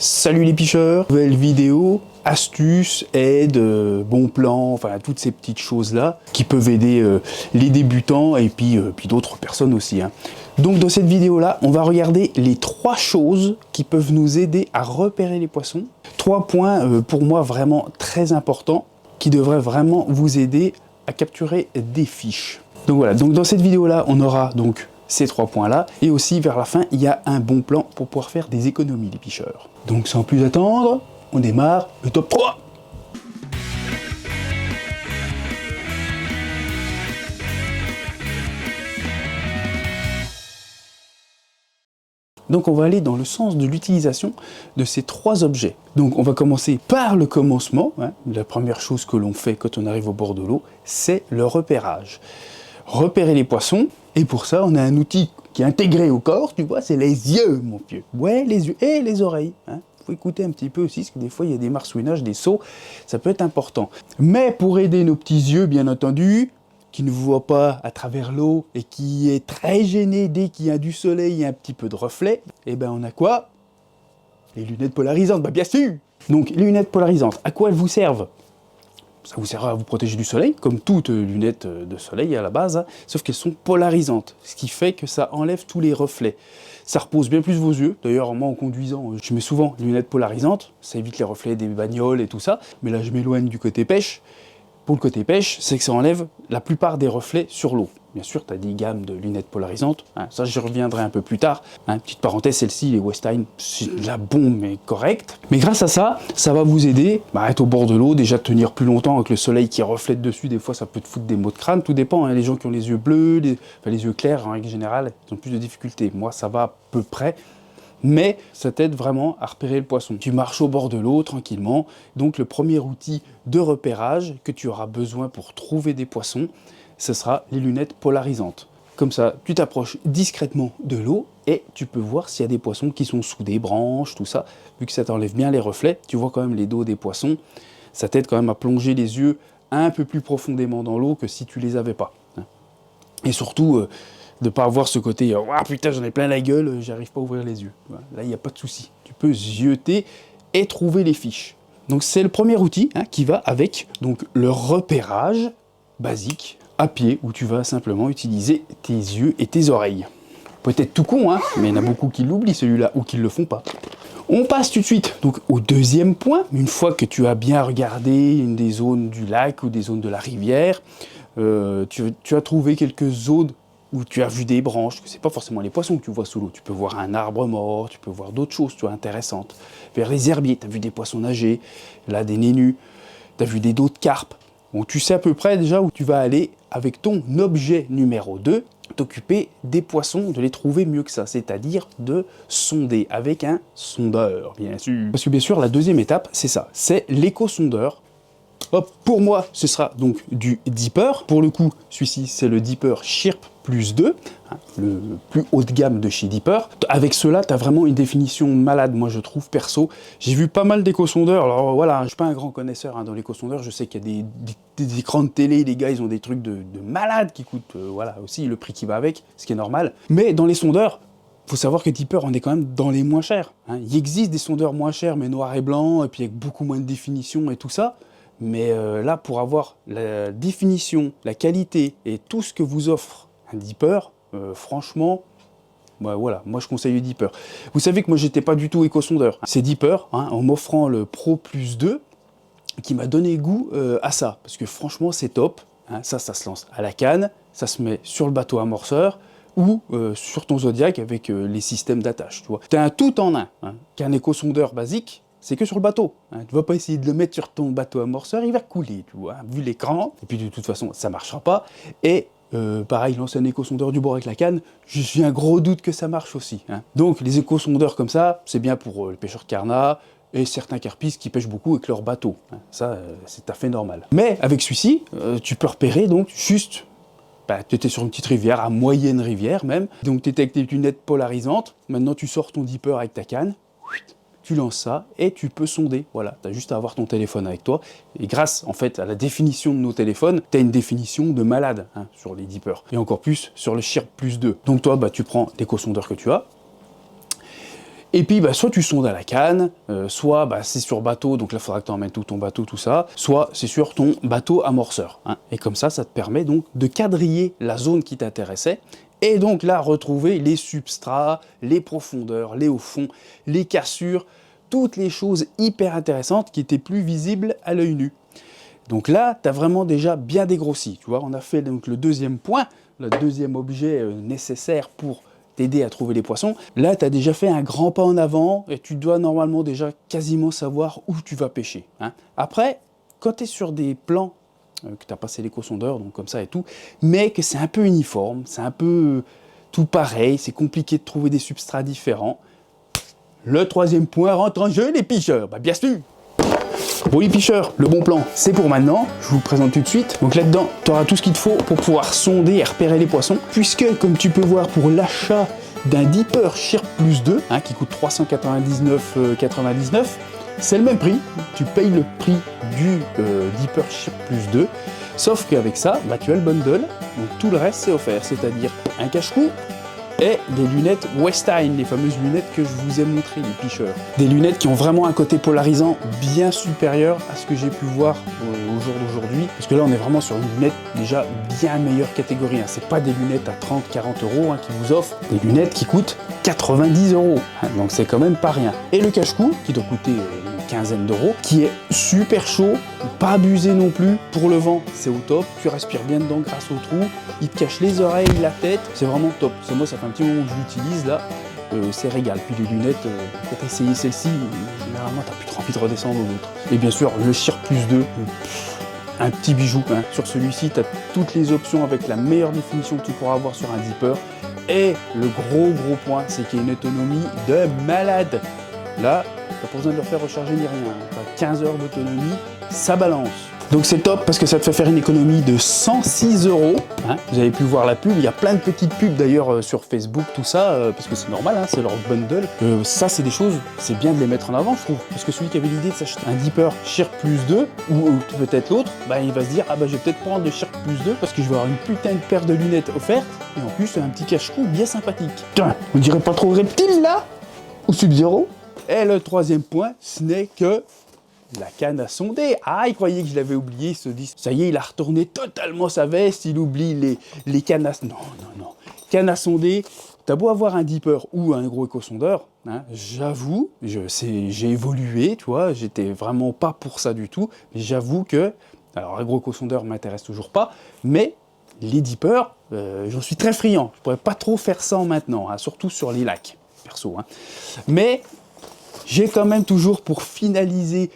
Salut les picheurs, nouvelle vidéo, astuces, aides, bons plans, enfin toutes ces petites choses là qui peuvent aider les débutants et puis d'autres personnes aussi. Donc dans cette vidéo là, on va regarder les 3 choses qui peuvent nous aider à repérer les poissons. 3 points pour moi vraiment très importants qui devraient vraiment vous aider à capturer des fiches. Donc voilà, donc dans cette vidéo là, on aura donc ces 3 points là, et aussi vers la fin, il y a un bon plan pour pouvoir faire des économies les picheurs. Donc sans plus attendre, on démarre le top 3. Donc on va aller dans le sens de l'utilisation de ces 3 objets. Donc on va commencer par le commencement. La première chose que l'on fait quand on arrive au bord de l'eau, c'est le repérage. Repérer les poissons, et pour ça on a un outil qui est intégré au corps, tu vois, c'est les yeux, mon vieux. Ouais, les yeux et les oreilles. Faut écouter un petit peu aussi, parce que des fois il y a des marsouinages, des sauts, ça peut être important. Mais pour aider nos petits yeux, bien entendu, qui ne voient pas à travers l'eau et qui est très gêné dès qu'il y a du soleil et un petit peu de reflet, et ben on a quoi? Les lunettes polarisantes, bah bien sûr. Donc les lunettes polarisantes, à quoi elles vous servent? Ça vous sert à vous protéger du soleil, comme toutes lunettes de soleil à la base, sauf qu'elles sont polarisantes, ce qui fait que ça enlève tous les reflets. Ça repose bien plus vos yeux. D'ailleurs, moi, en conduisant, je mets souvent les lunettes polarisantes, ça évite les reflets des bagnoles et tout ça. Mais là, je m'éloigne du côté pêche. Pour le côté pêche, c'est que ça enlève la plupart des reflets sur l'eau. Bien sûr, tu as des gammes de lunettes polarisantes. Ça, j'y reviendrai un peu plus tard. Petite parenthèse, celle-ci, les Westine, c'est de la bombe, mais correcte. Mais grâce à ça, ça va vous aider à être au bord de l'eau, déjà tenir plus longtemps avec le soleil qui reflète dessus. Des fois, ça peut te foutre des maux de crâne. Tout dépend. Les gens qui ont les yeux bleus, les yeux clairs, en règle générale, ils ont plus de difficultés. Moi, ça va à peu près. Mais ça t'aide vraiment à repérer le poisson. Tu marches au bord de l'eau tranquillement. Donc le premier outil de repérage que tu auras besoin pour trouver des poissons, ce sera les lunettes polarisantes. Comme ça, tu t'approches discrètement de l'eau et tu peux voir s'il y a des poissons qui sont sous des branches, tout ça. Vu que ça t'enlève bien les reflets, tu vois quand même les dos des poissons. Ça t'aide quand même à plonger les yeux un peu plus profondément dans l'eau que si tu les avais pas. Et surtout, de ne pas avoir ce côté « Ah putain, j'en ai plein la gueule, j'arrive pas à ouvrir les yeux ». Là, il n'y a pas de souci. Tu peux zioter et trouver les fiches. Donc c'est le premier outil qui va avec donc, le repérage basique à pied, où tu vas simplement utiliser tes yeux et tes oreilles. Peut-être tout con, mais il y en a beaucoup qui l'oublient celui-là, ou qui ne le font pas. On passe tout de suite donc, au deuxième point. Une fois que tu as bien regardé une des zones du lac ou des zones de la rivière, tu as trouvé quelques zones où tu as vu des branches, que c'est pas forcément les poissons que tu vois sous l'eau. Tu peux voir un arbre mort, tu peux voir d'autres choses intéressantes. Vers les herbiers, tu as vu des poissons nager, là des nénus, tu as vu des dos de carpe. Bon, tu sais à peu près déjà où tu vas aller avec ton objet numéro 2, t'occuper des poissons, de les trouver mieux que ça, c'est-à-dire de sonder avec un sondeur, bien sûr. Parce que bien sûr, la deuxième étape, c'est ça, c'est l'éco-sondeur. Hop, pour moi, ce sera donc du Deeper. Pour le coup, celui-ci, c'est le Deeper Shirp Plus 2, le plus haut de gamme de chez Deeper. Avec cela, tu as vraiment une définition malade, moi je trouve, perso. J'ai vu pas mal d'éco-sondeurs. Alors voilà, je ne suis pas un grand connaisseur dans l'éco-sondeur. Je sais qu'il y a des écrans de télé, les gars, ils ont des trucs de malades qui coûtent, voilà, aussi le prix qui va avec, ce qui est normal. Mais dans les sondeurs, il faut savoir que Deeper, on est quand même dans les moins chers. Il existe des sondeurs moins chers, mais noir et blanc, et puis avec beaucoup moins de définition et tout ça. Mais là, pour avoir la définition, la qualité et tout ce que vous offre un Deeper, franchement, bah voilà, moi je conseille le Deeper. Vous savez que moi j'étais pas du tout éco-sondeur. C'est Deeper, en m'offrant le Pro Plus 2, qui m'a donné goût à ça. Parce que franchement, c'est top. Ça se lance à la canne, ça se met sur le bateau amorceur ou sur ton Zodiac avec les systèmes d'attache. Tu as un tout en un, qu'un éco-sondeur basique. C'est que sur le bateau. Tu ne vas pas essayer de le mettre sur ton bateau amorceur, il va couler, tu vois, vu l'écran. Et puis de toute façon, ça ne marchera pas. Et pareil, lancer un éco-sondeur du bord avec la canne, j'ai un gros doute que ça marche aussi. Donc les éco-sondeurs comme ça, c'est bien pour les pêcheurs de carnat et certains carpistes qui pêchent beaucoup avec leur bateau. Ça, c'est tout à fait normal. Mais avec celui-ci, tu peux repérer donc juste... tu étais sur une petite rivière, à moyenne rivière même. Donc tu étais avec tes lunettes polarisantes. Maintenant, tu sors ton Deeper avec ta canne. Tu lances ça et tu peux sonder. Voilà, tu as juste à avoir ton téléphone avec toi. Et grâce, en fait, à la définition de nos téléphones, tu as une définition de malade sur les Deeper. Et encore plus sur le Shirp Plus 2. Donc toi, tu prends l'éco-sondeur que tu as. Et puis, soit tu sondes à la canne, soit c'est sur bateau, donc là, il faudra que tu emmènes tout ton bateau, tout ça, soit c'est sur ton bateau amorceur. Hein. Et comme ça te permet donc de quadriller la zone qui t'intéressait, et donc là, retrouver les substrats, les profondeurs, les hauts fonds, les cassures, toutes les choses hyper intéressantes qui étaient plus visibles à l'œil nu. Donc là, tu as vraiment déjà bien dégrossi. Tu vois, on a fait donc le deuxième point, le deuxième objet nécessaire pour t'aider à trouver les poissons. Là, tu as déjà fait un grand pas en avant et tu dois normalement déjà quasiment savoir où tu vas pêcher. Hein. Après, quand tu es sur des plans, que tu as passé l'éco-sondeur, donc comme ça et tout, mais que c'est un peu uniforme, c'est un peu tout pareil, c'est compliqué de trouver des substrats différents. Le troisième point rentre en jeu, les pêcheurs. Bien sûr. Bon les pêcheurs, le bon plan, c'est pour maintenant, je vous le présente tout de suite. Donc là-dedans, tu auras tout ce qu'il te faut pour pouvoir sonder et repérer les poissons, puisque comme tu peux voir pour l'achat d'un Dipper Shirp Plus 2, qui coûte 399,99, c'est le même prix, tu payes le prix du Dipper Shirp Plus 2, sauf qu'avec ça, tu as le bundle, donc tout le reste c'est offert, c'est-à-dire un cache-cou, et des lunettes Westine, les fameuses lunettes que je vous ai montrées, les pêcheurs. Des lunettes qui ont vraiment un côté polarisant bien supérieur à ce que j'ai pu voir au jour d'aujourd'hui. Parce que là, on est vraiment sur une lunette déjà bien meilleure catégorie. Hein. C'est pas des lunettes à 30-40 euros qui vous offrent des lunettes qui coûtent 90 euros. Donc c'est quand même pas rien. Et le cache-cou, qui doit coûter une quinzaine d'euros, qui est super chaud, pas abusé non plus. Pour le vent, c'est au top. Tu respires bien dedans grâce au trou. Il te cache les oreilles, la tête. C'est vraiment top. Moi, ça fait un petit moment que je l'utilise là. C'est régal. Puis les lunettes, quand tu as essayé celle-ci, généralement, tu n'as plus trop envie de redescendre aux autres. Et bien sûr, le Shirp Plus 2, un petit bijou. Hein. Sur celui-ci, tu as toutes les options avec la meilleure définition que tu pourras avoir sur un Dipper. Et le gros point, c'est qu'il y a une autonomie de malade. Là, t'as pas besoin de le faire recharger ni rien. T'as 15 heures d'autonomie, ça balance. Donc c'est top parce que ça te fait faire une économie de 106 euros. Hein. Vous avez pu voir la pub, il y a plein de petites pubs d'ailleurs sur Facebook, tout ça, parce que c'est normal, c'est leur bundle. Ça, c'est des choses, c'est bien de les mettre en avant, je trouve. Parce que celui qui avait l'idée de s'acheter un Dipper Shirp Plus 2, ou peut-être l'autre, il va se dire, je vais peut-être prendre le Shirp Plus 2 parce que je vais avoir une putain de paire de lunettes offerte, et en plus un petit cache-cou bien sympathique. Tiens, on dirait pas trop Reptile là? Ou Sub-Zero? Et le troisième point, ce n'est que la canne à sonder. Il croyait que je l'avais oublié, il se dit, ça y est, il a retourné totalement sa veste, il oublie les cannes à... Non. Canne à sonder, t'as beau avoir un Dipper ou un gros éco-sondeur, j'avoue, j'ai évolué, tu vois, j'étais vraiment pas pour ça du tout, mais j'avoue que, alors un gros éco-sondeur m'intéresse toujours pas, mais les Dippers, j'en suis très friand, je pourrais pas trop faire ça maintenant, surtout sur les lacs, perso. Mais j'ai quand même toujours pour fignoler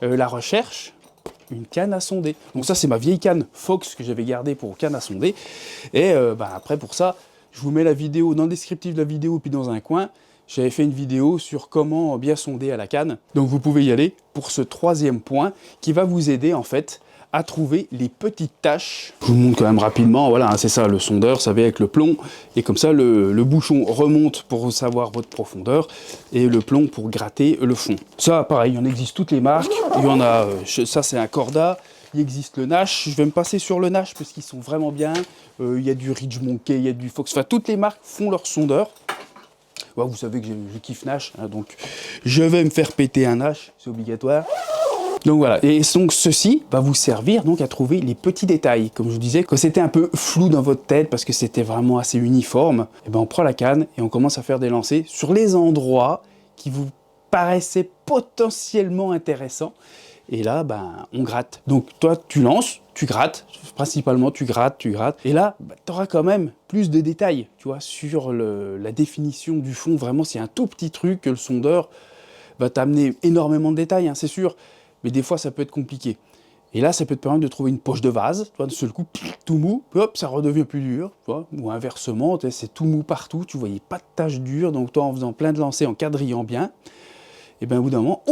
la recherche, une canne à sonder. Donc ça, c'est ma vieille canne Fox que j'avais gardée pour canne à sonder. Et après, pour ça, je vous mets la vidéo dans le descriptif de la vidéo, puis dans un coin. J'avais fait une vidéo sur comment bien sonder à la canne. Donc vous pouvez y aller pour ce troisième point qui va vous aider en fait à trouver les petites taches. Je vous montre quand même rapidement, voilà, c'est ça le sondeur, ça va avec le plomb, et comme ça le bouchon remonte pour savoir votre profondeur, et le plomb pour gratter le fond. Ça, pareil, il en existe toutes les marques, il y en a, ça c'est un Corda, il existe le Nash, je vais me passer sur le Nash parce qu'ils sont vraiment bien, il y a du Ridge Monkey, il y a du Fox, enfin toutes les marques font leur sondeur. Ouais, vous savez que je kiffe Nash, donc je vais me faire péter un Nash, c'est obligatoire. Donc voilà, et donc ceci va vous servir donc à trouver les petits détails. Comme je vous disais, quand c'était un peu flou dans votre tête parce que c'était vraiment assez uniforme, on prend la canne et on commence à faire des lancers sur les endroits qui vous paraissaient potentiellement intéressants. Et là, on gratte. Donc toi, tu lances, tu grattes, principalement tu grattes. Et là, tu auras quand même plus de détails, tu vois, sur la définition du fond. Vraiment, c'est un tout petit truc que le sondeur va t'amener énormément de détails, c'est sûr. Mais des fois, ça peut être compliqué. Et là, ça peut te permettre de trouver une poche de vase, tu vois, de seul coup, tout mou, hop, ça redevient plus dur, tu vois, ou inversement, c'est tout mou partout, tu voyais pas de taches dures, donc toi, en faisant plein de lancers, en quadrillant bien, et au bout d'un moment,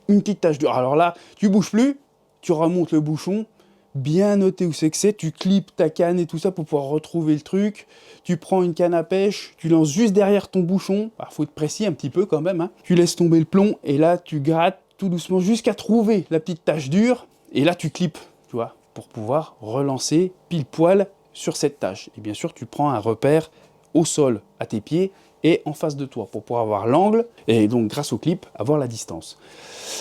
une petite tache dure. Alors là, tu bouges plus, tu remontes le bouchon, bien noté où c'est que c'est, tu clips ta canne et tout ça pour pouvoir retrouver le truc, tu prends une canne à pêche, tu lances juste derrière ton bouchon, il faut être précis un petit peu quand même, tu laisses tomber le plomb, et là, tu grattes, tout doucement jusqu'à trouver la petite tache dure et là tu clips, tu vois, pour pouvoir relancer pile poil sur cette tache. Et bien sûr, tu prends un repère au sol à tes pieds et en face de toi pour pouvoir avoir l'angle et donc grâce au clip avoir la distance.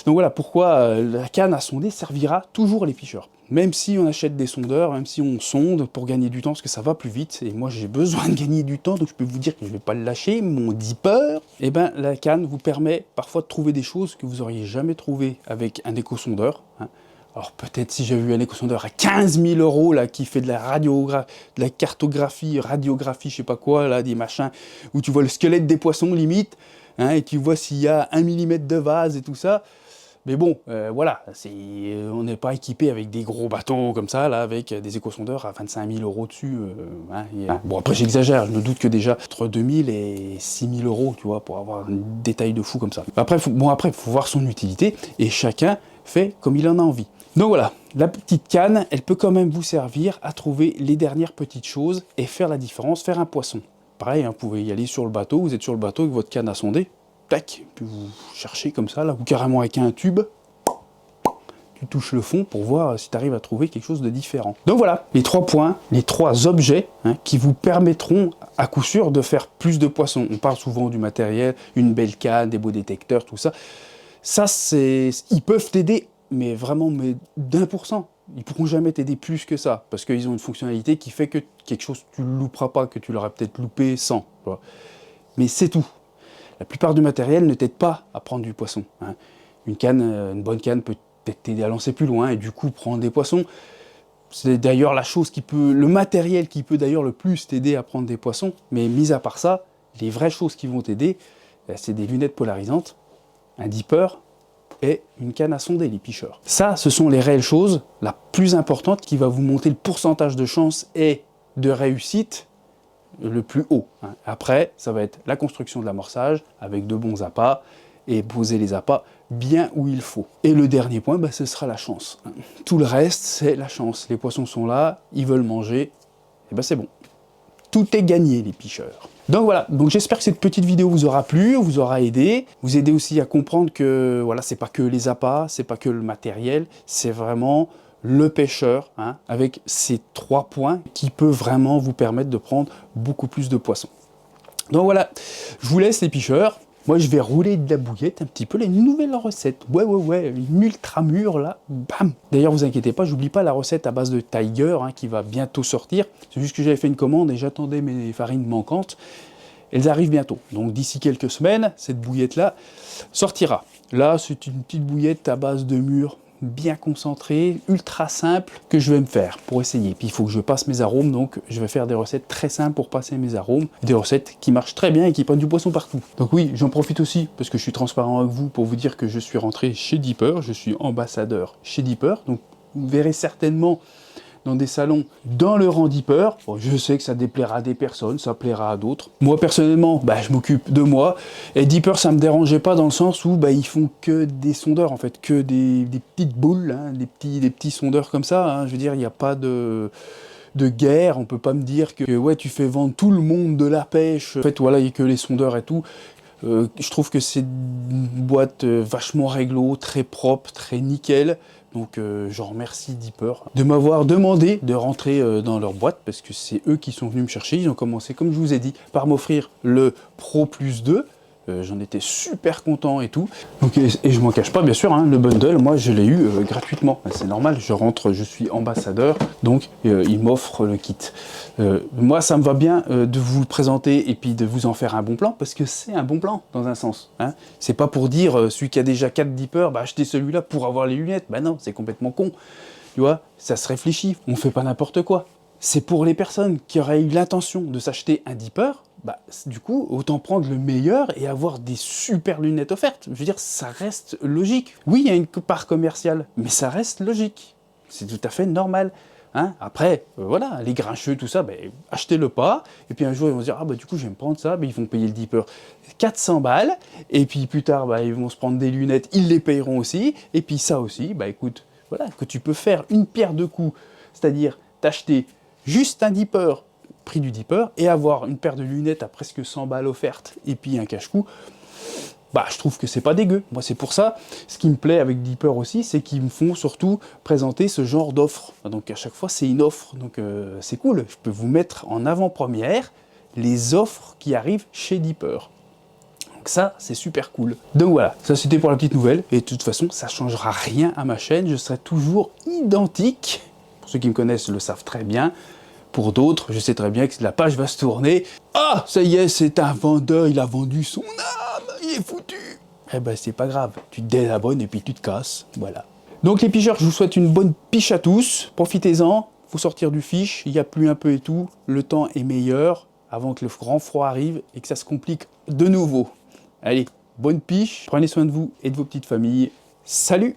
Donc voilà pourquoi la canne à sonder servira toujours les pêcheurs. Même si on achète des sondeurs, même si on sonde pour gagner du temps parce que ça va plus vite, et moi j'ai besoin de gagner du temps donc je peux vous dire que je ne vais pas le lâcher, mon dipper, et ben la canne vous permet parfois de trouver des choses que vous n'auriez jamais trouvées avec un éco-sondeur. Alors peut-être si j'avais eu un éco-sondeur à 15 000 € là, qui fait de la cartographie, radiographie, je sais pas quoi, là, des machins, où tu vois le squelette des poissons limite, et tu vois s'il y a 1 mm de vase et tout ça. Mais bon, voilà, on n'est pas équipé avec des gros bateaux comme ça, là, avec des éco-sondeurs à 25 000 € dessus. Bon, après j'exagère, je me doute que déjà entre 2 000 et 6 000 €, tu vois, pour avoir un détail de fou comme ça. Après, il faut voir son utilité, et chacun fait comme il en a envie. Donc voilà, la petite canne, elle peut quand même vous servir à trouver les dernières petites choses et faire la différence, faire un poisson. Pareil, vous pouvez y aller sur le bateau, vous êtes sur le bateau avec votre canne à sonder, tac, puis vous cherchez comme ça, là, ou carrément avec un tube, tu touches le fond pour voir si tu arrives à trouver quelque chose de différent. Donc voilà, les 3 points, les 3 objets qui vous permettront à coup sûr de faire plus de poissons. On parle souvent du matériel, une belle canne, des beaux détecteurs, tout ça. Ça, ils peuvent t'aider, mais vraiment d'1%. Ils pourront jamais t'aider plus que ça, parce qu'ils ont une fonctionnalité qui fait que quelque chose, tu ne le louperas pas, que tu l'aurais peut-être loupé sans. Mais c'est tout. La plupart du matériel ne t'aide pas à prendre du poisson. Une bonne canne peut peut-être t'aider à lancer plus loin et du coup prendre des poissons. C'est d'ailleurs le matériel qui peut d'ailleurs le plus t'aider à prendre des poissons. Mais mis à part ça, les vraies choses qui vont t'aider, c'est des lunettes polarisantes, un dipper et une canne à sonder, les pêcheurs. Ça, ce sont les réelles choses, la plus importante qui va vous monter le pourcentage de chance et de réussite le plus haut. Après, ça va être la construction de l'amorçage avec de bons appâts et poser les appâts bien où il faut. Et le dernier point, ce sera la chance. Tout le reste, c'est la chance. Les poissons sont là, ils veulent manger, et c'est bon. Tout est gagné, les pêcheurs. Donc voilà, j'espère que cette petite vidéo vous aura plu, vous aura aidé, vous aider aussi à comprendre que voilà, c'est pas que les appâts, c'est pas que le matériel, c'est vraiment le pêcheur, avec ces 3 points qui peut vraiment vous permettre de prendre beaucoup plus de poissons. Donc voilà, je vous laisse les pêcheurs. Moi, je vais rouler de la bouillette un petit peu, les nouvelles recettes. Ouais, une ultra mûre là, bam. D'ailleurs, vous inquiétez pas, j'oublie pas la recette à base de Tiger qui va bientôt sortir. C'est juste que j'avais fait une commande et j'attendais mes farines manquantes. Elles arrivent bientôt. Donc d'ici quelques semaines, cette bouillette là sortira. Là, c'est une petite bouillette à base de mûre, bien concentré, ultra simple, que je vais me faire pour essayer. Puis il faut que je passe mes arômes, donc je vais faire des recettes très simples pour passer mes arômes, des recettes qui marchent très bien et qui prennent du poisson partout. Donc oui, j'en profite aussi, parce que je suis transparent avec vous, pour vous dire que je suis rentré chez Dipper, je suis ambassadeur chez Dipper, donc vous verrez certainement dans des salons dans le rang Dipper. Bon, je sais que ça déplaira à des personnes, ça plaira à d'autres. Moi personnellement, je m'occupe de moi. Et Dipper, ça me dérangeait pas dans le sens où ils font que des sondeurs en fait, que des petites boules, des petits sondeurs comme ça. Je veux dire, il n'y a pas de guerre. On peut pas me dire que ouais, tu fais vendre tout le monde de la pêche. En fait, voilà, il n'y a que les sondeurs et tout. Je trouve que c'est une boîte vachement réglo, très propre, très nickel. Donc je remercie Dipper de m'avoir demandé de rentrer dans leur boîte, parce que c'est eux qui sont venus me chercher. Ils ont commencé, comme je vous ai dit, par m'offrir le Pro Plus 2. J'en étais super content et tout. Donc, et je m'en cache pas, bien sûr, le bundle, moi je l'ai eu gratuitement. C'est normal, je rentre, je suis ambassadeur, donc ils m'offrent le kit. Moi, ça me va bien de vous le présenter et puis de vous en faire un bon plan, parce que c'est un bon plan, dans un sens. C'est pas pour dire, celui qui a déjà 4 dippers, achetez celui-là pour avoir les lunettes. Non, c'est complètement con. Tu vois, ça se réfléchit, on fait pas n'importe quoi. C'est pour les personnes qui auraient eu l'intention de s'acheter un dipper, du coup, autant prendre le meilleur et avoir des super lunettes offertes. Je veux dire, ça reste logique. Oui, il y a une part commerciale, mais ça reste logique. C'est tout à fait normal. Après, voilà, les grincheux, tout ça, achetez-le pas. Et puis un jour, ils vont se dire, du coup, je vais me prendre ça. Ils vont payer le dipper 400 balles. Et puis plus tard, ils vont se prendre des lunettes, ils les payeront aussi. Et puis ça aussi, écoute, voilà, que tu peux faire une pierre deux coups. C'est-à-dire t'acheter juste un dipper, prix du dipper, et avoir une paire de lunettes à presque 100 balles offertes, et puis un cache-cou, je trouve que c'est pas dégueu. Moi, c'est pour ça, ce qui me plaît avec Dipper aussi, c'est qu'ils me font surtout présenter ce genre d'offre. Donc à chaque fois, c'est une offre, donc c'est cool. Je peux vous mettre en avant-première, les offres qui arrivent chez Deeper. Donc ça, c'est super cool. Donc voilà, ça c'était pour la petite nouvelle. Et de toute façon, ça ne changera rien à ma chaîne. Je serai toujours identique. Pour ceux qui me connaissent le savent très bien. Pour d'autres, je sais très bien que la page va se tourner. Ah, ça y est, c'est un vendeur, il a vendu son âme, il est foutu. Eh ben, c'est pas grave, tu te désabonnes et puis tu te casses, voilà. Donc les picheurs, je vous souhaite une bonne piche à tous. Profitez-en, faut sortir du fiche, il y a plu un peu et tout. Le temps est meilleur avant que le grand froid arrive et que ça se complique de nouveau. Allez, bonne piche, prenez soin de vous et de vos petites familles. Salut!